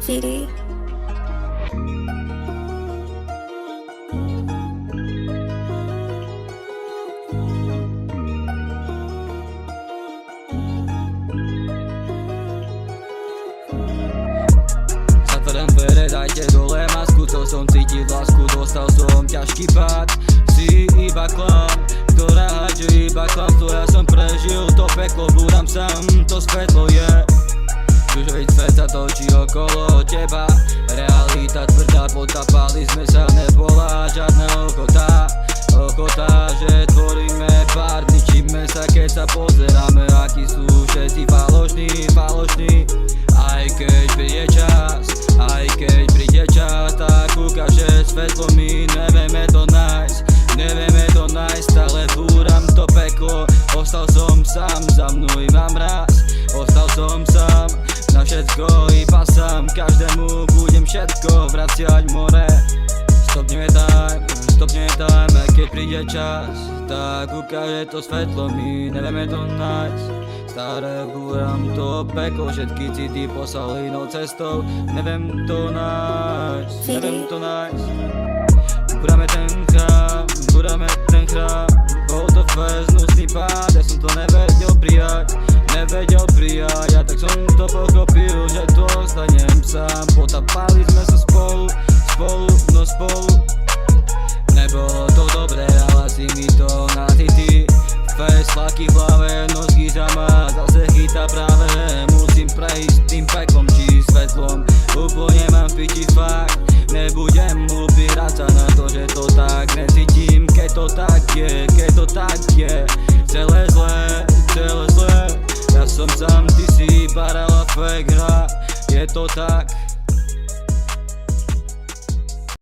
Viri. Zatvorím dvere, dajte dole masku, chcel som cítiť lásku, dostal som ťažký pád. Si iba klam, ktorá hádže iba klamstvo, ja som prežil to peklo, búram sám, to svetlo je. Už veď svet sa točí okolo teba, realita tvrdá, potapali sme sa, nebola žiadna ochota, že tvoríme pár, ničíme sa, keď sa pozeráme, akí sú všetci falošní. Aj keď príde čas, tak ukáže svetlo, my nevieme to nájsť, stále búram to peklo, ostal som sám, za mnou mám raz, ostal som sám, na všetko iba sám, každému budem všetko vraciať more. Stopneme time, aj keď príde čas, tak ukáže to svetlo, my nevieme to nájsť. Staré búram to peklo, všetky city poslali inou cestou, neviem to nájsť. Búrame ten chrám, bol to fest, hnusný pád, ja som to nevedel prijať, ja tak som to pochopil, že to ostanem sám. Potapali sme sa spolu. Nebolo to dobré, ale si mi to natýty. Fest, tlaky v hlave, nosky za ma zase chytá práve. Musím prejsť tým peklom či svetlom, úplne mám v piči fakt. Nebudem upírať sa na to, že to tak necítim, keď to tak je, celé zlé. Ja som sám, ty si iba real fake hra, je to tak.